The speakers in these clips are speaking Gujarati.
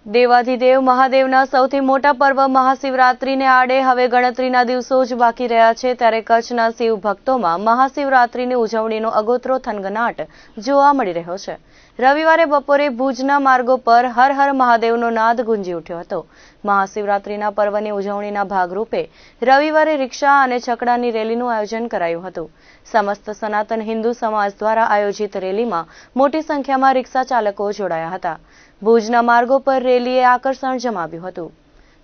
દેવાધિદેવ મહાદેવના સૌથી મોટા પર્વ મહાશિવરાત્રીને આડે હવે ગણતરીના દિવસો જ બાકી રહ્યા છે, ત્યારે કચ્છના શિવ ભક્તોમાં મહાશિવરાત્રીની ઉજવણીનો અગોતરો થનગનાટ જોવા મળી રહ્યો છે। રવિવારે બપોરે ભુજના માર્ગો પર હર હર મહાદેવનો નાદ ગુંજી ઉઠ્યો હતો। મહાશિવરાત્રીના પર્વની ઉજવણીના ભાગરૂપે રવિવારે રિક્ષા અને છકડાની રેલીનું આયોજન કરાયું હતું। સમસ્ત સનાતન હિન્દુ સમાજ દ્વારા આયોજિત રેલીમાં મોટી સંખ્યામાં રિક્ષા ચાલકો જોડાયા હતા। ભુજના માર્ગો પર રેલીએ આકર્ષણ જમાવ્યું હતું।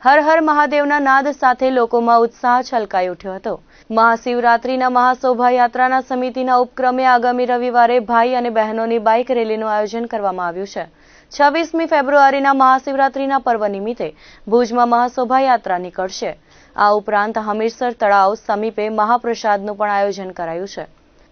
હર હર મહાદેવના નાદ સાથે લોકોમાં ઉત્સાહ છલકાઈ ઉઠ્યો હતો। મહાશિવરાત્રીના મહાશોભાયાત્રાના સમિતિના ઉપક્રમે આગામી રવિવારે ભાઈ અને બહેનોની બાઇક રેલીનું આયોજન કરવામાં આવ્યું છે। 26મી ફેબ્રુઆરીના મહાશિવરાત્રીના પર્વ નિમિત્તે ભુજમાં મહાશોભાયાત્રા નીકળશે। આ ઉપરાંત હમીરસર તળાવ સમીપે મહાપ્રસાદનું પણ આયોજન કરાયું છે।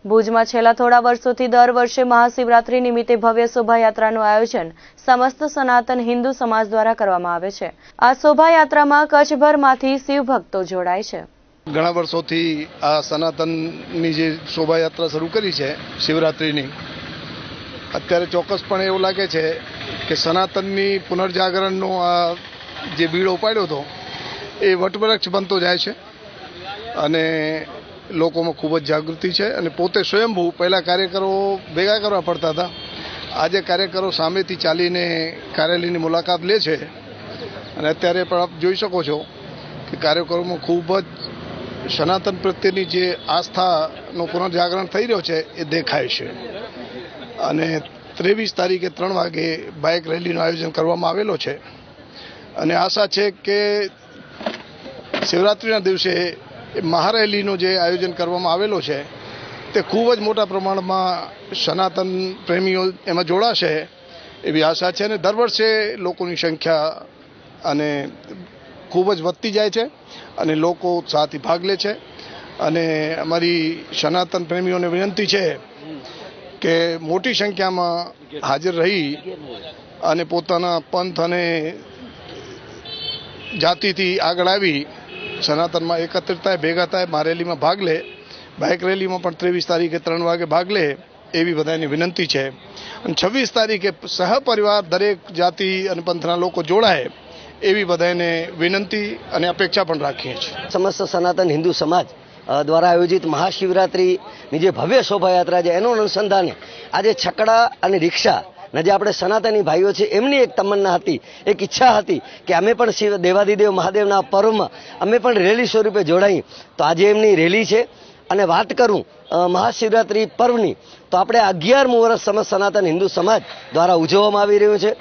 ભુજમાં છેલ્લા થોડા વર્ષોથી દર વર્ષે મહાશિવરાત્રી નિમિત્તે ભવ્ય શોભાયાત્રાનું આયોજન સમસ્ત સનાતન હિન્દુ સમાજ દ્વારા કરવામાં આવે છે। આ શોભાયાત્રામાં કચ્છભરમાંથી શિવ ભક્તો જોડાય છે। ઘણા વર્ષોથી આ સનાતનની જે શોભાયાત્રા શરૂ કરી છે શિવરાત્રીની, અત્યારે ચોક્કસપણે એવું લાગે છે કે સનાતનની પુનર્જાગરણનો આ જે બીડો ઉપાડ્યો હતો એ વટવૃક્ષ બનતો જાય છે અને લોકોમાં ખૂબ જ જાગૃતિ છે। અને પોતે સ્વયંભૂ પહેલાં કાર્યકરો ભેગા કરવા પડતા હતા, આજે કાર્યકરો સામેથી ચાલીને કાર્યાલયની મુલાકાત લે છે અને અત્યારે પણ આપ જોઈ શકો છો કે કાર્યકરોમાં ખૂબ જ સનાતન પ્રત્યેની જે આસ્થાનું પુનર્જાગરણ થઈ રહ્યો છે એ દેખાય છે। અને 23 તારીખે 3 વાગે બાઇક રેલીનું આયોજન કરવામાં આવેલો છે અને આશા છે કે શિવરાત્રિના દિવસે મહારેલીનું જે આયોજન કરવામાં આવેલો છે તે ખૂબ જ મોટા પ્રમાણમાં સનાતન પ્રેમીઓ એમાં જોડાશે એવી આશા છે। અને દર વર્ષે લોકોની સંખ્યા અને ખૂબ જ વધતી જાય છે અને લોકો ઉત્સાહથી ભાગ લે છે। અને અમારી સનાતન પ્રેમીઓને વિનંતી છે કે મોટી સંખ્યામાં હાજર રહી અને પોતાના પંથ અને જાતિથી આગળ આવી સનાતનમાં એકત્રિત થાય, ભેગા થાય, મહારેલીમાં ભાગ લે। બાઇક રેલીમાં પણ 23 તારીખે 3 વાગે ભાગ લે એવી બધાની વિનંતી છે। અને 26 તારીખે સહપરિવાર દરેક જાતિ અને પંથના લોકો જોડાય એવી બધાને વિનંતી અને અપેક્ષા પણ રાખીએ છીએ। સમસ્ત સનાતન હિન્દુ સમાજ દ્વારા આયોજિત મહાશિવરાત્રિની જે ભવ્ય શોભાયાત્રા છે એનું અનુસંધાને આજે છકડા અને રિક્ષા જે આપણે સનાતની ભાઈઓ છે એમની એક તમન્ના હતી, એક ઈચ્છા હતી કે અમે પણ દેવાધિદેવ મહાદેવના પર્વમાં અમે પણ રેલી સ્વરૂપે જોડાઈ। તો આજે એમની રેલી છે। અને વાત કરું મહાશિવરાત્રિ પર્વની તો આપણે 11મું વર્ષ સમસ્ત સનાતન હિન્દુ સમાજ દ્વારા ઉજવવામાં આવી રહ્યું છે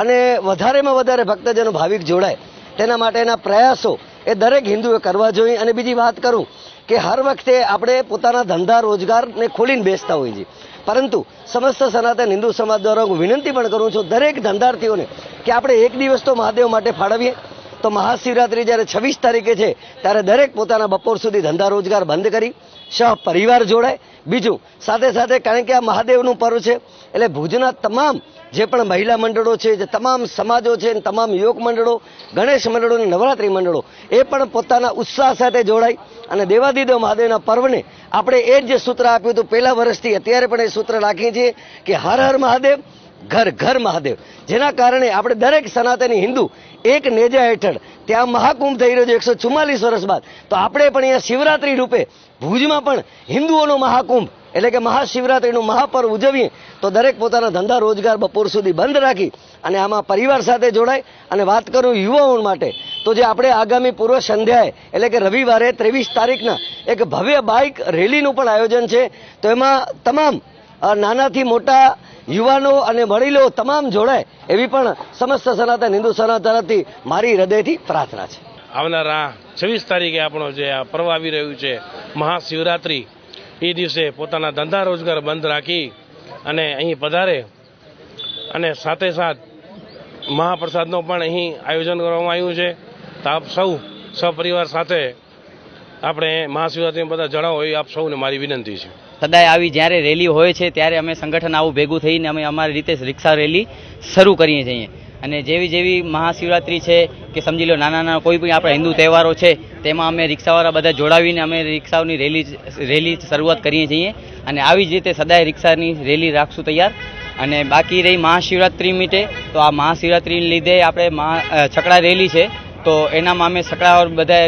અને વધારેમાં વધારે ભક્તજનો ભાવિક જોડાય તેના માટેના પ્રયાસો એ દરેક હિન્દુએ કરવા જોઈએ। અને બીજી વાત કરું કે હર વખતે આપણે પોતાના ધંધા રોજગારને ખોલીને બેસતા હોઈએ છીએ, પરંતુ સમસ્ત સનાતન હિન્દુ સમાજ દ્વારા હું વિનંતી પણ કરું છું દરેક ધંધાર્થીઓને કે આપણે એક દિવસ તો મહાદેવ માટે ફાળવીએ। તો મહાશિવરાત્રિ જ્યારે 26 તારીખે છે ત્યારે દરેક પોતાના બપોર સુધી ધંધા રોજગાર બંધ કરી સહપરિવાર જોડાય। બીજું સાથે સાથે કારણ કે આ મહાદેવનું પર્વ છે એટલે ભુજના તમામ જે પણ મહિલા મંડળો છે, જે તમામ સમાજો છે, તમામ યુવક મંડળો, ગણેશ મંડળો અને નવરાત્રિ મંડળો એ પણ પોતાના ઉત્સાહ સાથે જોડાય અને દેવાધિદેવ મહાદેવના પર્વને આપણે એ જ સૂત્ર આપ્યું હતું પહેલા વર્ષથી, અત્યારે પણ એ સૂત્ર રાખીએ છીએ કે હર હર મહાદેવ ઘર ઘર મહાદેવ, જેના કારણે આપણે દરેક સનાતની હિન્દુ એક નેજા હેઠળ ત્યાં મહાકુંભ થઈ રહ્યો છે 144 વર્ષ બાદ, તો આપણે પણ અહીંયા શિવરાત્રિ રૂપે ભુજમાં પણ હિન્દુઓનો મહાકુંભ એટલે કે મહાશિવરાત્રિનું મહાપર્વ ઉજવીએ તો દરેક પોતાના ધંધા રોજગાર બપોર સુધી બંધ રાખી અને આમાં પરિવાર સાથે જોડાય। અને વાત કરું યુવાઓ માટે તો જે આપણે આગામી પૂર્વ સંધ્યાએ એટલે કે રવિવારે 23 તારીખના એક ભવ્ય બાઇક રેલીનું પણ આયોજન છે, તો એમાં તમામ નાનાથી મોટા યુવાનો અને વડીલો તમામ જોડાય એવી પણ સમસ્ત સનાતન હિન્દુ સમાજ તરફથી મારી હૃદયથી પ્રાર્થના છે। આવનારા 26 તારીખે આપણો જે આ પર્વ આવી રહ્યું છે મહાશિવરાત્રિ, એ દિવસે પોતાના ધંધા રોજગાર બંધ રાખી અને અહીં પધારે અને સાથે સાથ મહાપ્રસાદનો પણ અહીં આયોજન કરવામાં આવ્યું છે। તો આપ સૌ સપરિવાર સાથે આપણે મહાશિવરાત્રિમાં બધા જણાવો એ આપ સૌને મારી વિનંતી છે। સદાય આવી જ્યારે રેલી હોય છે ત્યારે અમે સંગઠન આવું ભેગું થઈને અમે અમારી રીતે રિક્ષા રેલી શરૂ કરીએ છીએ। અને જેવી મહાશિવરાત્રિ છે કે સમજી લો નાના કોઈ પણ આપણા હિન્દુ તહેવારો છે તેમાં અમે રિક્ષાવાળા બધા જોડાવીને અમે રિક્ષાઓની રેલી શરૂઆત કરીએ છીએ અને આવી જ રીતે સદાય રિક્ષાની રેલી રાખશું તૈયાર। અને બાકી રહી મહાશિવરાત્રિ મીટે તો આ મહાશિવરાત્રિને લીધે આપણે છકડા રેલી છે તો એનામાં અમે છકડા બધા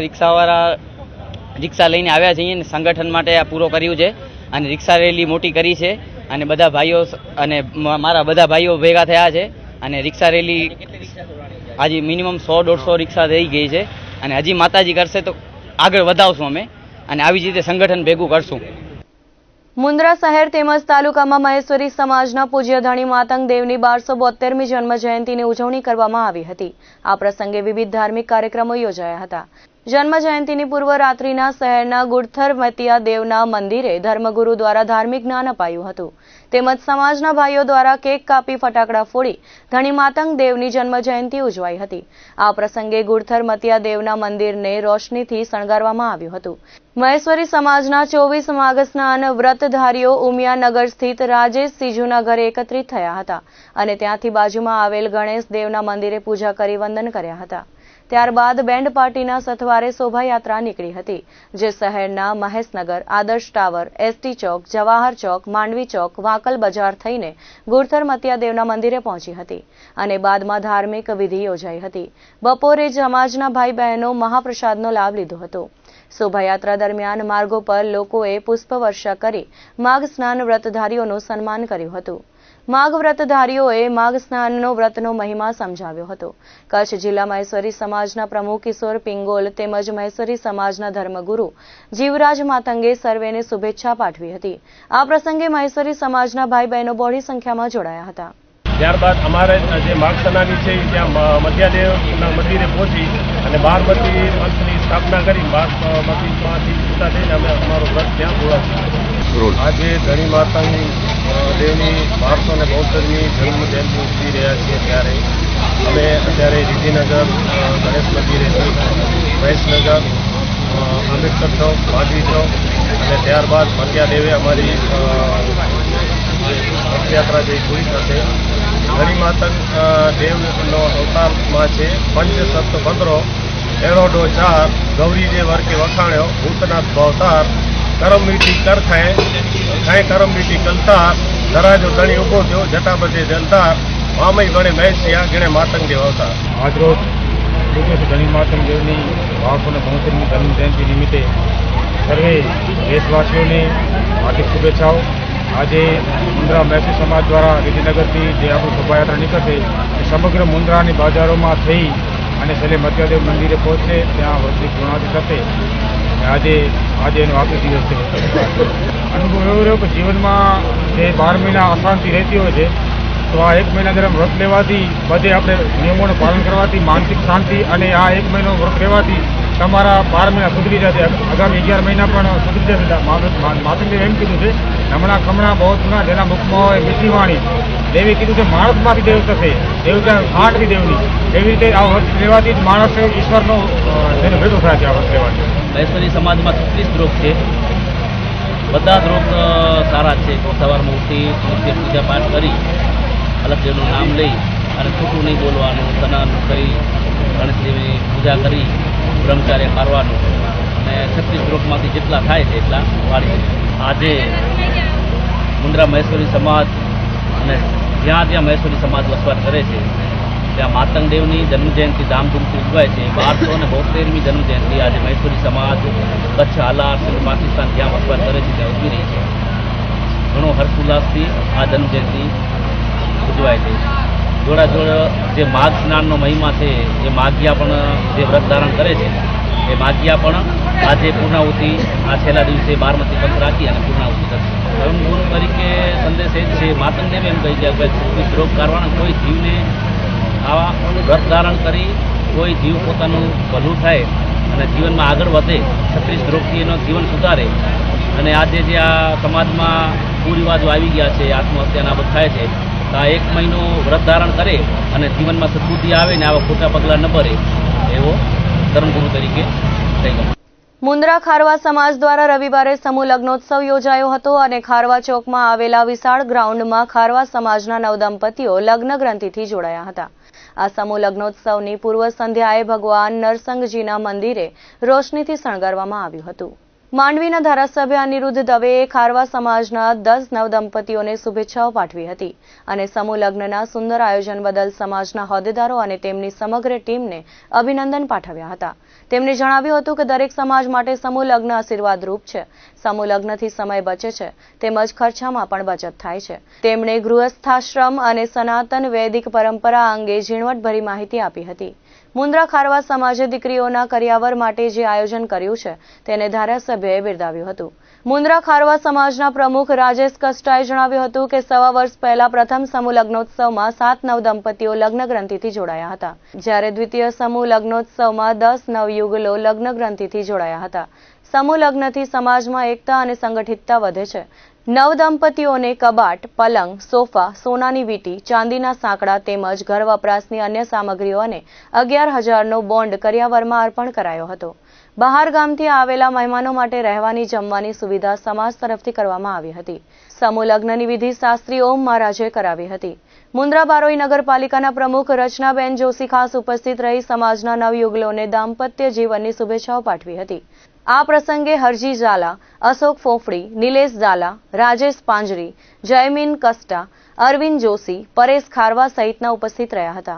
રિક્ષા લઈને આવ્યા છીએ અને સંગઠન માટે આ પૂરો કર્યું છે અને રિક્ષા રેલી મોટી કરી છે અને બધા ભાઈઓ અને મારા બધા ભાઈઓ ભેગા થયા છે અને રિક્ષા રેલી આજે મિનિમમ 100-150 રિક્ષા થઈ ગઈ છે અને હજી માતાજી કરશે તો આગળ વધાવશું અમે અને આવી જ રીતે સંગઠન ભેગું કરશું. મુન્દ્રા શહેર તેમજ તાલુકામાં મહેશ્વરી સમાજના પૂજ્ય ધણી માતંગ દેવની 1272મી જન્મ જયંતિની ઉજવણી કરવામાં આવી હતી. આ પ્રસંગે વિવિધ ધાર્મિક કાર્યક્રમો યોજાયા હતા. જન્મ જયંતિની પૂર્વ રાત્રિના શહેરના ગુડથર મતિયા દેવના મંદિરે ધર્મગુરુ દ્વારા ધાર્મિક જ્ઞાન અપાયું હતું. તેમજ સમાજના ભાઈઓ દ્વારા કેક કાપી ફટાકડા ફોડી ધણી માતંગ દેવની જન્મ જયંતિ ઉજવાઈ હતી. આ પ્રસંગે ગુડથર મતિયા દેવના મંદિરને રોશનીથી શણગારવામાં આવ્યું હતું. મહેશ્વરી સમાજના 24 માઘ સ્નાન વ્રતધારીઓ ઉમિયાનગર સ્થિત રાજેશ સિજુના ઘરે એકત્રિત થયા હતા અને ત્યાંથી બાજુમાં આવેલ ગણેશ દેવના મંદિરે પૂજા કરી વંદન કર્યા હતા. ત્યારબાદ બેન્ડ પાર્ટીના સથવારે શોભાયાત્રા નીકળી હતી, જે શહેરના મહેશનગર, આદર્શ ટાવર, એસટી ચોક, જવાહર ચોક, માંડવી ચોક, વાંકલ બજાર થઈને ગુડથર મતિયા દેવના મંદિરે પહોંચી હતી અને બાદમાં ધાર્મિક વિધિ યોજાઈ હતી. બપોરે સમાજના ભાઈ બહેનો મહાપ્રસાદનો લાભ લીધો હતો. શોભાયાત્રા દરમિયાન માર્ગો પર લોકોએ પુષ્પવર્ષા કરી માઘ સ્નાન વ્રતધારીઓનું સન્માન કર્યું હતું. માઘ વ્રતધારીઓએ માઘ સ્નાનનો વ્રતનો મહિમા સમજાવ્યો હતો. કચ્છ જિલ્લા મહેશ્વરી સમાજના પ્રમુખ કિશોર પિંગોલ તેમજ મહેશ્વરી સમાજના ધર્મગુરુ જીવરાજ માતંગે સર્વેને શુભેચ્છા પાઠવી હતી. આ પ્રસંગે મહેશ્વરી સમાજના ભાઈ બહેનો બહોળી સંખ્યામાં જોડાયા હતા. ત્યારબાદ અમારે જે માઘ સ્નાની છે ત્યાં મધ્યાદેવના મંદિરે પહોંચી અને 12મતી પંથની સ્થાપના કરી 12મતીમાંથી છૂટા થઈને અમે અમારું વ્રત ત્યાં પૂરા કર્યું. આજે ધણી માતંગ દેવની 1272મી જન્મ જયંતિ ઉજવી રહ્યા છીએ ત્યારે અમે અત્યારે રીતિનગર ગણેશ મંદિરે મહેશનગર આંબેડકર ચોક, માંડવી ચોક અને ત્યારબાદ મતિયાદેવે અમારી રથયાત્રા જે પૂરી થશે. ધણી માતંગ દેવનો અવતારમાં છે પંચ સપ્ત 15 એરોડો 4 ગૌરી જે વર્કે વખાણ્યો ભૂતનાથ અવતાર કરમ મીઠી કર ખાય કરમ મીઠી કલતાર ધરાજો ધણી ઊભો થયો જટાપતિ જલતાર મામય ગણે મહેશિયા ગણે માતંગ દેવ અવતાર. આજરોજ ધણી માતંગ દેવની 1272મી જન્મ જયંતિ નિમિત્તે સર્વે દેશવાસીઓને હાર્દિક શુભેચ્છાઓ. આજે મુન્દ્રા મહેસી સમાજ દ્વારા રીતિનગરથી જે આપણું શોભાયાત્રા નીકળશે એ સમગ્ર મુન્દ્રાની બજારોમાં થઈ અને છેલ્લે મતિયાદેવ મંદિરે પહોંચશે, ત્યાં વસ્તી પૂર્ણાહુતિ થશે. આજે એનો આખરી દિવસ છે. અનુભવ એવો રહ્યો કે જીવનમાં જે 12 મહિના અશાંતિ રહેતી હોય છે તો આ 1 મહિના દરમિયાન વ્રત લેવાથી બધે આપણે નિયમોનું પાલન કરવાથી માનસિક શાંતિ અને આ 1 મહિનો વ્રત લેવાથી તમારા 12 મહિના સુધરી જશે. આગામી 11 મહિના પણ સુધરી જશે. માતંગદેવે એમ કીધું છે હમણાં ખમણા બહુ જૂના જેના મુખમાં હોય મીઠી વાણી દેવી કીધું છે માણસમાંથી દેવ થશે, દેવ ત્યાં ખાંટથી દેવની. એવી રીતે આ વ્રત લેવાથી જ માણસ ઈશ્વરનો જેને ભેટો થાય છે. આ વ્રત લેવાથી મહેશ્વરી સમાજમાં 36 શ્લોક છે. બધા શ્લોક સારા છે. સવારમાં ઉઠી નિત્ય પૂજા પાઠ કરી અલગ દેવનું નામ લઈ અને ખોટું નહીં બોલવાનું, સ્નાન કરી ગણેશદેવની પૂજા કરી બ્રહ્મચાર્ય કરવાનું અને 36 શ્લોકમાંથી જેટલા થાય છે એટલા વાળી. આજે મુન્દ્રા મહેશ્વરી સમાજ અને જ્યાં મહેશ્વરી સમાજ વસવાટ કરે છે ત્યાં માતંગ દેવની જન્મજયંતિ ધામધૂમથી ઉજવાય છે. 1272મી જન્મજયંતિ આજે મહેશ્વરી સમાજ કચ્છ, હાલાર, પાકિસ્તાન જ્યાં વસવાટ કરે છે ત્યાં ઉજવી રહી છે. ઘણો હર્ષોલ્લાસથી આ જન્મજયંતિ ઉજવાય છે. જોડાજોડ જે માઘ સ્નાનનો મહિમા છે એ માઘિયા પણ જે વ્રત ધારણ કરે છે એ માઘિયા પણ આજે પૂર્ણાહુતિ આ છેલ્લા દિવસે 12મતી પંથ રાખી અને પૂર્ણાહુતિ કરશે. ગુરુ તરીકે સંદેશ એ જ છે માતંગદેવ એમ કહી ગયા કે શ્લોક કરવાના કોઈ જીવને આવા વ્રત ધારણ કરી કોઈ જીવ પોતાનું ભલું થાય અને જીવનમાં આગળ વધે, 36 શ્લોકથી એનો જીવન સુધારે. અને આજે જે આ સમાજમાં કુરિવાજો આવી ગયા છે, આત્મહત્યાના બધું થાય છે, તો આ 1 મહિનો વ્રત ધારણ કરે અને જીવનમાં સદબુદ્ધિ આવે ને આવા ખોટા પગલાં ન ભરે એવો ધર્મગુરુ તરીકે થઈ ગયો. મુન્દ્રા ખારવા સમાજ દ્વારા રવિવારે સમૂહ લગ્નોત્સવ યોજાયો હતો અને ખારવા ચોકમાં આવેલા વિશાળ ગ્રાઉન્ડમાં ખારવા સમાજના નવદંપતીઓ લગ્ન ગ્રંથિથી જોડાયા હતા. આ સમૂહ લગ્નોત્સવની પૂર્વ સંધ્યાએ ભગવાન નરસંગજીના મંદિરે રોશનીથી શણગારવામાં આવ્યું હતું. માંડવીના ધારાસભ્ય અનિરુદ્ધ દવેએ ખારવા સમાજના 10 નવદંપતીઓને શુભેચ્છાઓ પાઠવી હતી અને સમૂહ લગ્નના સુંદર આયોજન બદલ સમાજના હોદ્દેદારો અને તેમની સમગ્ર ટીમને અભિનંદન પાઠવ્યા હતા. તેમણે જણાવ્યું હતું કે દરેક સમાજ માટે સમૂહ લગ્ન આશીર્વાદરૂપ છે. સમૂહ લગ્નથી સમય બચે છે તેમજ ખર્ચામાં પણ બચત થાય છે. તેમણે ગૃહસ્થાશ્રમ અને સનાતન વૈદિક પરંપરા અંગે ઝીણવટભરી માહિતી આપી હતી. મુન્દ્રા ખારવા સમાજે દીકરીઓના કરિયાવર માટે જે આયોજન કર્યું છે તેને ધારાસભ્યએ બિરદાવ્યું હતું. મુન્દ્રા ખારવા સમાજના પ્રમુખ રાજેશ કષ્ટાએ જણાવ્યું હતું કે 1.25 વર્ષ પહેલા પ્રથમ સમૂહ લગ્નોત્સવમાં 7 નવદંપતીઓ લગ્ન ગ્રંથિથી જોડાયા હતા, જ્યારે દ્વિતીય સમૂહ લગ્નોત્સવમાં 10 નવયુગલો લગ્ન ગ્રંથિથી જોડાયા હતા. સમૂહ લગ્નથી સમાજમાં એકતા અને સંગઠિતતા વધે છે. નવદંપતીઓને કબાટ, પલંગ, સોફા, સોનાની વીંટી, ચાંદીના સાંકડા તેમજ ઘર વપરાશની અન્ય સામગ્રીઓ અને 11,000નો બોન્ડ કરિયાવરમાં અર્પણ કરાયો હતો. બહાર ગામથી આવેલા મહેમાનો માટે રહેવાની જમવાની સુવિધા સમાજ તરફથી કરવામાં આવી હતી. સમૂહ લગ્નની વિધિ શાસ્ત્રી ઓમ મહારાજે કરાવી હતી. મુન્દ્રા બારોઈ નગરપાલિકાના પ્રમુખ રચનાબેન જોશી ખાસ ઉપસ્થિત રહી સમાજના નવયુગલોને દાંપત્ય જીવનની શુભેચ્છાઓ પાઠવી હતી. આ પ્રસંગે હરજી ઝાલા, અશોક ફોફડી, નિલેશ ઝાલા, રાજેશ પાંજરી, જયમીન કસ્ટા, અરવિંદ જોશી, પરેશ ખારવા સહિતના ઉપસ્થિત રહ્યા હતા.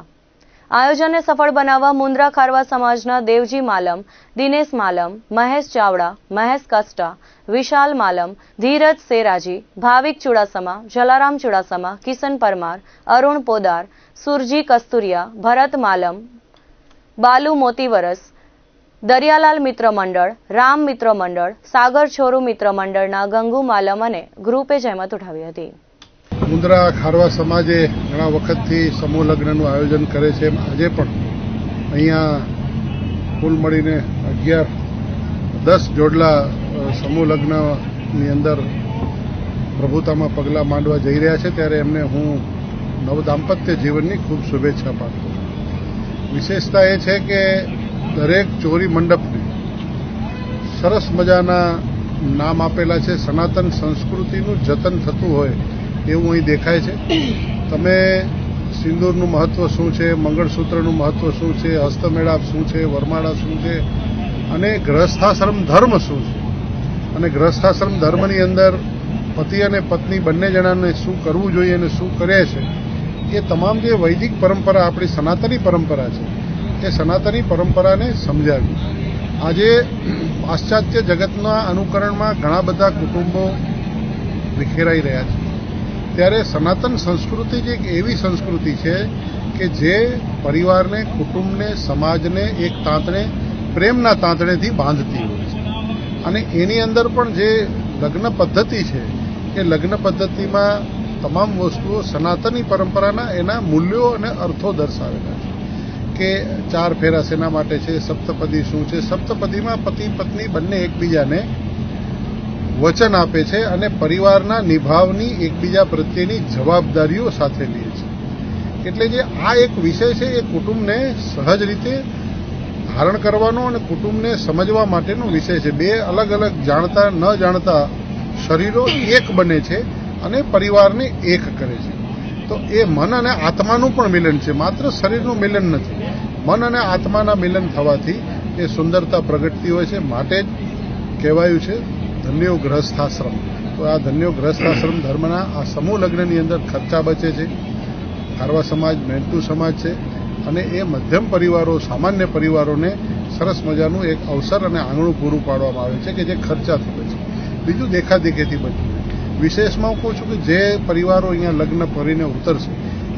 આયોજનને સફળ બનાવવા મુન્દ્રા ખારવા સમાજના દેવજી માલમ, દિનેશ માલમ, મહેશ ચાવડા, મહેશ કસ્ટા, વિશાલ માલમ, ધીરજ સેરાજી, ભાવિક ચુડાસમા, જલારામ ચુડાસમા, કિશન પરમાર, અરુણ પોદાર, સુરજી કસ્તુરિયા, ભરત માલમ, બાલુ મોતીવરસ, દરિયાલાલ મિત્ર મંડળ, રામ મિત્ર મંડળ, સાગર છોરુ મિત્ર મંડળના ગંગુ માલમ અને ગ્રુપે જહેમત ઉઠાવી હતી. મુન્દ્રા ખારવા સમાજે ઘણા વખતથી સમૂહ લગ્નનું આયોજન કરે છે. આજે પણ અહીંયા કુલ મળીને 10 જોડલા સમૂહ લગ્નની અંદર પ્રભુતામાં પગલાં માંડવા જઈ રહ્યા છે, ત્યારે એમને હું નવદાંપત્ય જીવનની ખૂબ શુભેચ્છા પાઠવું છું. વિશેષતા એ છે કે દરેક ચોરી મંડપને સરસ મજાના નામ આપેલા છે. સનાતન સંસ્કૃતિનું જતન થતું હોય એવું અહીં દેખાય છે. તમે સિંદૂરનું મહત્વ શું છે, મંગળસૂત્રનું મહત્વ શું છે, હસ્તમેળાપ શું છે, વરમાળા શું છે અને ગ્રહસ્થાશ્રમ ધર્મ શું છે અને ગ્રહસ્થાશ્રમ ધર્મની અંદર પતિ અને પત્ની બંને જણાને શું કરવું જોઈએ અને શું કરે છે એ તમામ જે વૈદિક પરંપરા આપણી સનાતની પરંપરા છે એ સનાતની પરંપરાને સમજાવી. આજે પાશ્ચાત્ય જગતના અનુકરણમાં ઘણા બધા કુટુંબો વિખેરાઈ રહ્યા છે, ત્યારે સનાતન સંસ્કૃતિ જે એક એવી સંસ્કૃતિ છે કે જે પરિવારને, કુટુંબને, સમાજને એક તાંતણે, પ્રેમના તાંતણેથી બાંધતી હોય છે. અને એની અંદર પણ જે લગ્ન પદ્ધતિ છે એ લગ્ન પદ્ધતિમાં તમામ વસ્તુઓ સનાતની પરંપરાના એના મૂલ્યો અને અર્થો દર્શાવેલા છે કે 4 ફેરા શેના માટે છે, સપ્તપદી શું છે. સપ્તપદીમાં પતિ પત્ની બંને એકબીજાને વચન આપે છે અને પરિવારના નિભાવની એકબીજા પ્રત્યેની જવાબદારીઓ સાથે લે છે. એટલે જે આ એક વિષય છે એ કુટુંબને સહજ રીતે ધારણ કરવાનો અને કુટુંબને સમજવા માટેનો વિષય છે. 2 અલગ અલગ જાણતા ન જાણતા શરીરો એક બને છે અને પરિવારને એક કરે છે. તો એ મન અને આત્માનું પણ મિલન છે, માત્ર શરીરનું મિલન નથી. મન અને આત્માના મિલન થવાથી એ સુંદરતા પ્રગટતી હોય છે. માટે જ કહેવાયું છે ધન્યો ગ્રહસ્થાશ્રમ. તો આ ધન્યો ગ્રહસ્થાશ્રમ ધર્મના આ સમૂહ લગ્નની અંદર ખર્ચા બચે છે. ખારવા સમાજ મહેનતુ સમાજ છે અને એ મધ્યમ પરિવારો, સામાન્ય પરિવારોને સરસ મજાનું એક અવસર અને આંગણું પૂરું પાડવામાં આવે છે કે જે ખર્ચાથી બચે. બીજું દેખાદેખીથી બચે. વિશેષમાં હું કહું છું કે જે પરિવારો અહીંયા લગ્ન કરીને ઉતરશે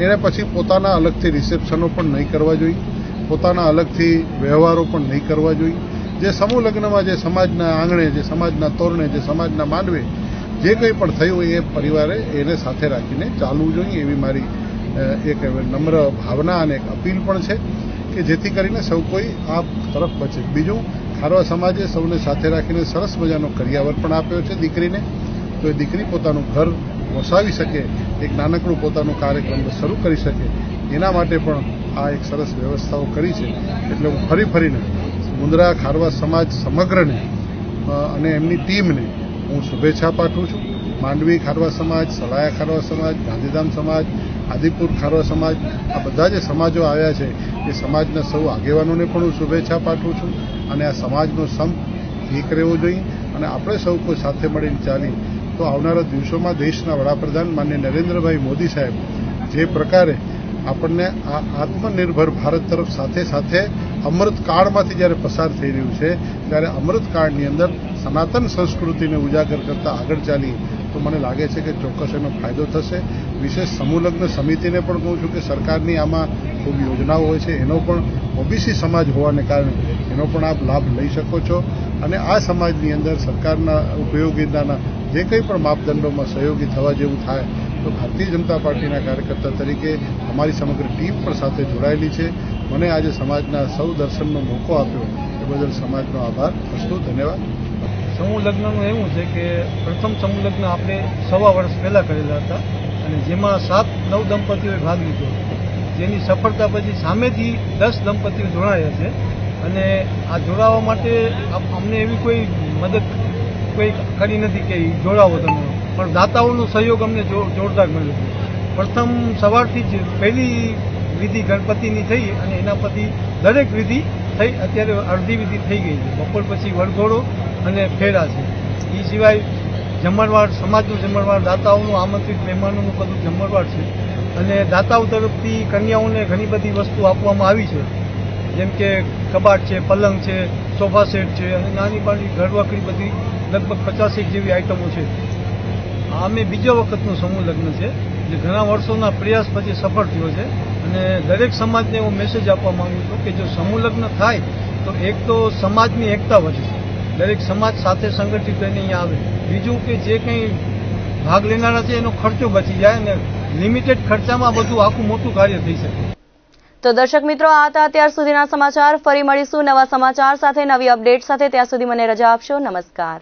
એને પછી પોતાના અલગથી રિસેપ્શનો પણ નહીં કરવા જોઈએ, પોતાના અલગથી વ્યવહારો પણ નહીં કરવા જોઈએ. જે સમૂહ લગ્નમાં જે સમાજના આંગણે, જે સમાજના તોરણે, જે સમાજના માંડવે જે કંઈ પણ થયું એ પરિવારે એને સાથે રાખીને ચાલવું જોઈએ, એવી મારી એક નમ્ર ભાવના અને એક અપીલ પણ છે કે જેથી કરીને સૌ કોઈ આ તરફ બચે. બીજું, ખારવા સમાજે સૌને સાથે રાખીને સરસ મજાનો કરિયાવર પણ આપ્યો છે દીકરીને. તો એ દીકરી પોતાનું ઘર વસાવી શકે, એક નાનકડું પોતાનું કાર્યક્રમ શરૂ કરી શકે, એના માટે પણ આ એક સરસ વ્યવસ્થાઓ કરી છે. એટલે હું ફરીને મુન્દ્રા ખારવા સમાજ સમગ્રને અને એમની ટીમને હું શુભેચ્છા પાઠવું છું. માંડવી ખારવા સમાજ, સલાયા ખારવા સમાજ, ગાંધીધામ સમાજ, આદિપુર ખારવા સમાજ, આ બધા જે સમાજો આવ્યા છે એ સમાજના સૌ આગેવાનોને પણ હું શુભેચ્છા પાઠવું છું અને આ સમાજનો સંપ એક રહેવો જોઈએ અને આપણે સૌ કોઈ સાથે મળીને ચાલી તો આવનારા દિવસોમાં દેશના વડાપ્રધાન માનનીય નરેન્દ્રભાઈ મોદી સાહેબ જે પ્રકારે આપણને આ આત્મનિર્ભર ભારત તરફ સાથે સાથે અમૃતકાળમાંથી જ્યારે પસાર થઈ રહ્યું છે ત્યારે અમૃતકાળની અંદર સનાતન સંસ્કૃતિને ઉજાગર કરતા આગળ ચાલીએ તો મને લાગે છે કે ચોક્કસ એનો ફાયદો થશે. વિશેષ સમૂહલગ્ન સમિતિને પણ કહું છું કે સરકારની આમાં ખૂબ યોજનાઓ હોય છે, એનો પણ ઓબીસી સમાજ હોવાને કારણે એનો પણ આપ લાભ લઈ શકો છો અને આ સમાજની અંદર સરકારના ઉપયોગિતાના જે કંઈ પણ માપદંડોમાં સહયોગી થવા જેવું થાય તો ભારતીય જનતા પાર્ટીના કાર્યકર્તા તરીકે અમારી સમગ્ર ટીમ પણ સાથે જોડાયેલી છે. મને આજે સમાજના સૌ દર્શનનો મોકો આપ્યો એ બદલ સમાજનો આભાર. અસ્તુ, ધન્યવાદ. સમૂહ લગ્નનું એવું છે કે પ્રથમ સમૂહ લગ્ન આપણે 1.25 વર્ષ પહેલાં કરેલા હતા અને જેમાં 7-9 દંપતીઓએ ભાગ લીધો, જેની સફળતા પછી સામેથી 10 દંપતીઓ જોડાયા છે અને આ જોડાવા માટે અમને એવી કોઈ મદદ કોઈ કરી નથી કે જોડાવો તમે, પણ દાતાઓનો સહયોગ અમને જોરદાર મળ્યો છે. પ્રથમ સવારથી જ પહેલી વિધિ ગણપતિની થઈ અને એના પછી દરેક વિધિ થઈ, અત્યારે અડધી વિધિ થઈ ગઈ છે. બપોર પછી વરઘોડો અને ફેરા છે. એ સિવાય જમણવાર, સમાજનું જમણવાર, દાતાઓનું આમંત્રિત મહેમાનોનું બધું જમણવાર છે અને દાતાઓ તરફથી કન્યાઓને ઘણી બધી વસ્તુ આપવામાં આવી છે, જેમ કે કબાટ છે, પલંગ છે, સોફા સેટ છે અને નાની નાની ઘરવખરી બધી લગભગ 50 જેવી આઇટમો છે. આ અમે બીજા વખતનું સમૂહ લગ્ન છે જે ઘણા વર્ષોના પ્રયાસ પછી સફળ થયો છે અને દરેક સમાજને એવો મેસેજ આપવા માંગુ છું કે જો સમૂહ લગ્ન થાય તો એક તો સમાજની એકતા વધે, દરેક સમાજ સાથે સંગઠિત થઈને અહીંયા આવે. બીજું કે જે કંઈ ભાગ લેનારા છે એનો ખર્ચો બચી જાય અને લિમિટેડ ખર્ચામાં બધું આખું મોટું કાર્ય થઈ શકે. તો દર્શક મિત્રો, આ હતા અત્યાર સુધીના સમાચાર. ફરી મળીશું નવા સમાચાર સાથે, નવી અપડેટ સાથે. ત્યાં સુધી મને રજા આપશો. નમસ્કાર.